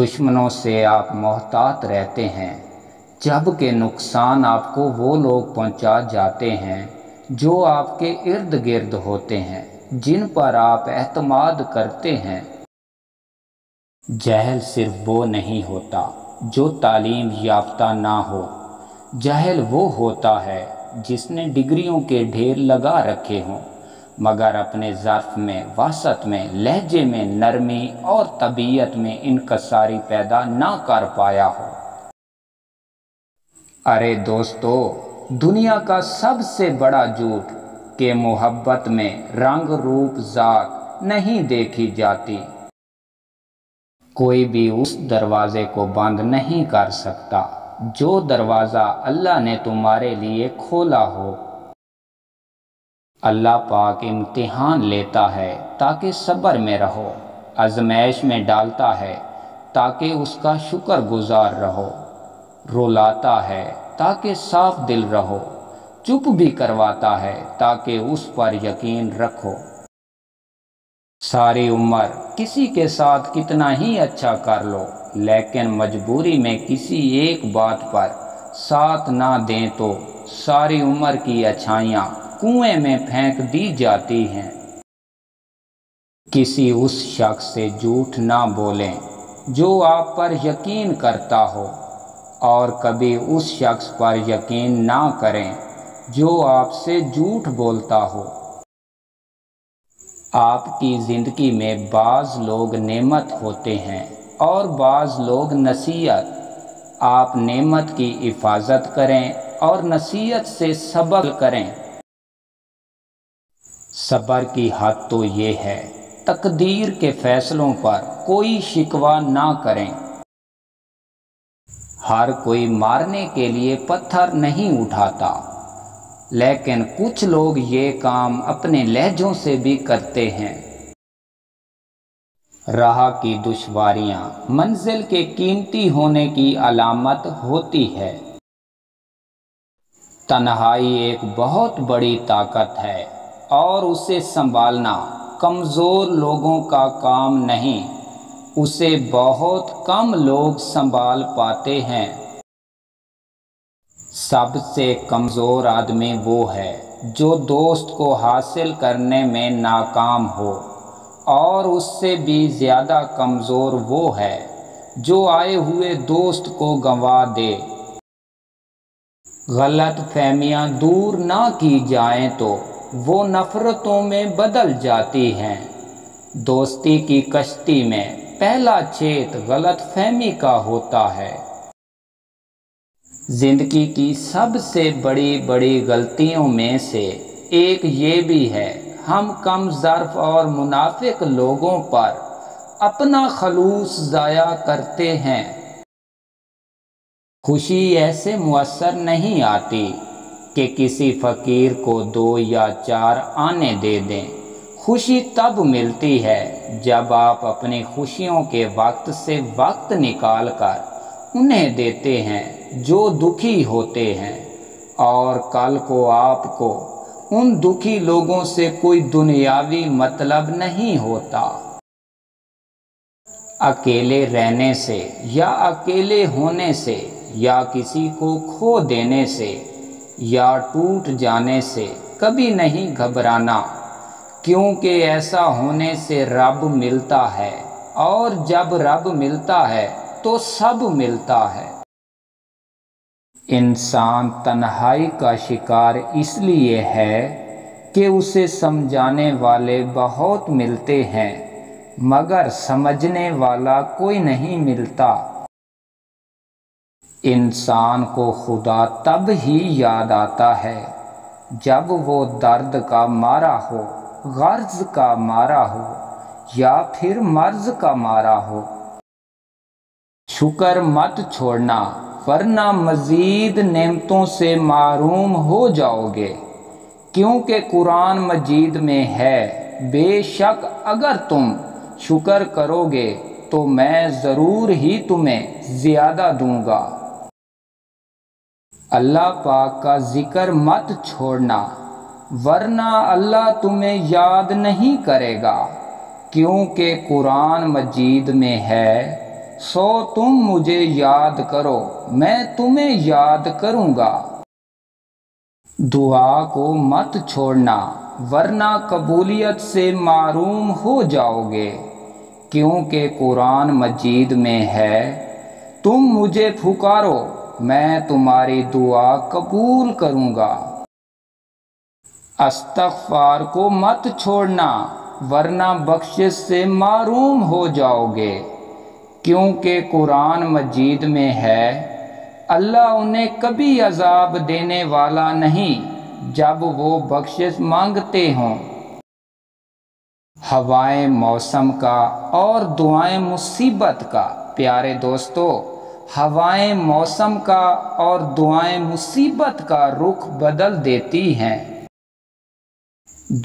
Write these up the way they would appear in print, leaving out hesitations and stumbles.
दुश्मनों से आप मोहतात रहते हैं, जबकि नुकसान आपको वो लोग पहुंचा जाते हैं जो आपके इर्द गिर्द होते हैं, जिन पर आप एतमाद करते हैं। जहल सिर्फ वो नहीं होता जो तालीम याफ्ता ना हो, जहल वो होता है जिसने डिग्रियों के ढेर लगा रखे हों मगर अपने ज़र्फ़ में, वसत में, लहजे में नरमी और तबीयत में इनकसारी पैदा ना कर पाया हो। अरे दोस्तों, दुनिया का सबसे बड़ा झूठ कि मोहब्बत में रंग रूप ज़ात नहीं देखी जाती। कोई भी उस दरवाज़े को बंद नहीं कर सकता जो दरवाज़ा अल्लाह ने तुम्हारे लिए खोला हो। अल्लाह पाक इम्तिहान लेता है ताकि सब्र में रहो, आजमाइश में डालता है ताकि उसका शुक्रगुजार रहो, रुलाता है ताकि साफ दिल रहो, चुप भी करवाता है ताकि उस पर यकीन रखो। सारी उम्र किसी के साथ कितना ही अच्छा कर लो, लेकिन मजबूरी में किसी एक बात पर साथ ना दें तो सारी उम्र की अच्छाइयाँ कुएं में फेंक दी जाती हैं। किसी उस शख्स से झूठ ना बोलें जो आप पर यकीन करता हो, और कभी उस शख्स पर यकीन ना करें जो आपसे झूठ बोलता हो। आपकी ज़िंदगी में बाज़ लोग नेमत होते हैं और बाज़ लोग नसीहत। आप नेमत की हिफाजत करें और नसीहत से सब्र करें। सब्र की हद तो ये है, तकदीर के फैसलों पर कोई शिकवा ना करें। हर कोई मारने के लिए पत्थर नहीं उठाता, लेकिन कुछ लोग ये काम अपने लहजों से भी करते हैं। राह की दुश्वारियां मंजिल के कीमती होने की अलामत होती है। तन्हाई एक बहुत बड़ी ताकत है और उसे संभालना कमज़ोर लोगों का काम नहीं, उसे बहुत कम लोग संभाल पाते हैं। सबसे कमज़ोर आदमी वो है जो दोस्त को हासिल करने में नाकाम हो, और उससे भी ज़्यादा कमज़ोर वो है जो आए हुए दोस्त को गंवा दे। गलत फहमियाँ दूर ना की जाएं तो वो नफ़रतों में बदल जाती हैं। दोस्ती की कश्ती में पहला छेद गलत फहमी का होता है। ज़िंदगी की सबसे बड़ी बड़ी गलतियों में से एक ये भी है, हम कम ज़र्फ़ और मुनाफिक लोगों पर अपना खलूस ज़ाया करते हैं। खुशी ऐसे मुयस्सर नहीं आती कि किसी फ़कीर को 2 या 4 आने दे दें। खुशी तब मिलती है जब आप अपनी खुशियों के वक्त से वक्त निकाल कर उन्हें देते हैं जो दुखी होते हैं, और कल को आपको उन दुखी लोगों से कोई दुनियावी मतलब नहीं होता। अकेले रहने से या अकेले होने से या किसी को खो देने से या टूट जाने से कभी नहीं घबराना, क्योंकि ऐसा होने से रब मिलता है, और जब रब मिलता है तो सब मिलता है। इंसान तन्हाई का शिकार इसलिए है कि उसे समझाने वाले बहुत मिलते हैं मगर समझने वाला कोई नहीं मिलता। इंसान को खुदा तब ही याद आता है जब वो दर्द का मारा हो, गर्ज का मारा हो या फिर मर्ज का मारा हो। शुक्र मत छोड़ना, वरना मज़ीद नेमतों से महरूम हो जाओगे, क्योंकि कुरान मजीद में है, बेशक अगर तुम शुक्र करोगे तो मैं ज़रूर ही तुम्हें ज़्यादा दूंगा। अल्लाह पाक का ज़िक्र मत छोड़ना, वरना अल्लाह तुम्हें याद नहीं करेगा, क्योंकि कुरान मजीद में है, سو تم مجھے یاد کرو میں تمہیں یاد کروں گا۔ دعا کو مت چھوڑنا ورنہ قبولیت سے محروم ہو جاؤ گے، کیونکہ قرآن مجید میں ہے تم مجھے پکارو میں تمہاری دعا قبول کروں گا۔ استغفار کو مت چھوڑنا ورنہ بخشش سے محروم ہو جاؤ گے، کیونکہ قرآن مجید میں ہے اللہ انہیں کبھی عذاب دینے والا نہیں جب وہ بخشش مانگتے ہوں۔ ہوائیں موسم کا اور دعائیں مصیبت کا۔ پیارے دوستو، ہوائیں موسم کا اور دعائیں مصیبت کا رخ بدل دیتی ہیں۔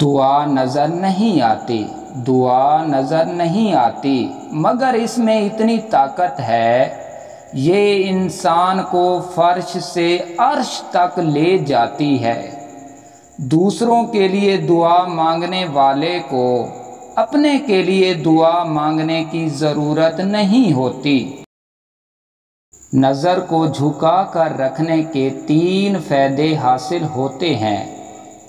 دعا نظر نہیں آتی، دعا نظر نہیں آتی، مگر اس میں اتنی طاقت ہے یہ انسان کو فرش سے عرش تک لے جاتی ہے۔ دوسروں کے لیے دعا مانگنے والے کو اپنے کے لیے دعا مانگنے کی ضرورت نہیں ہوتی۔ نظر کو جھکا کر رکھنے کے 3 فائدے حاصل ہوتے ہیں: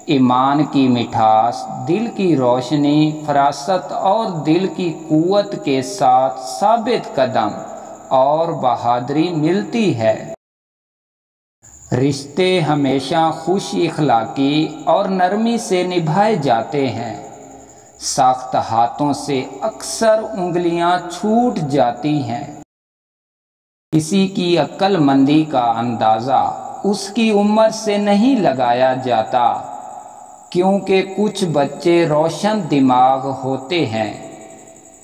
ایمان کی مٹھاس، دل کی روشنی، فراست اور دل کی قوت کے ساتھ ثابت قدم اور بہادری ملتی ہے۔ رشتے ہمیشہ خوش اخلاقی اور نرمی سے نبھائے جاتے ہیں۔ سخت ہاتھوں سے اکثر انگلیاں چھوٹ جاتی ہیں۔ کسی کی عقل مندی کا اندازہ اس کی عمر سے نہیں لگایا جاتا، کیونکہ کچھ بچے روشن دماغ ہوتے ہیں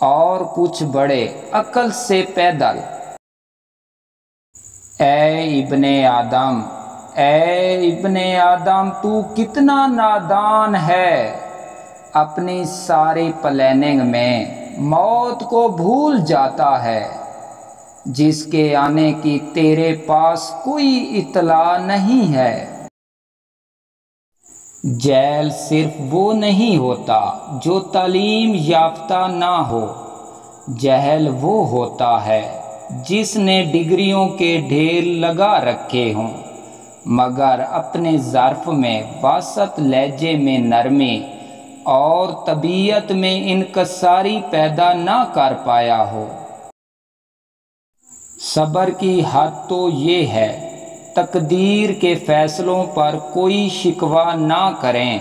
اور کچھ بڑے عقل سے پیدل۔ اے ابن آدم تو کتنا نادان ہے، اپنی ساری پلاننگ میں موت کو بھول جاتا ہے، جس کے آنے کی تیرے پاس کوئی اطلاع نہیں ہے۔ جہل صرف وہ نہیں ہوتا جو تعلیم یافتہ نہ ہو، جہل وہ ہوتا ہے جس نے ڈگریوں کے ڈھیر لگا رکھے ہوں مگر اپنے ظرف میں وسط لہجے میں نرمی اور طبیعت میں انکساری پیدا نہ کر پایا ہو۔ صبر کی حد تو یہ ہے تقدیر کے فیصلوں پر کوئی شکوہ نہ کریں،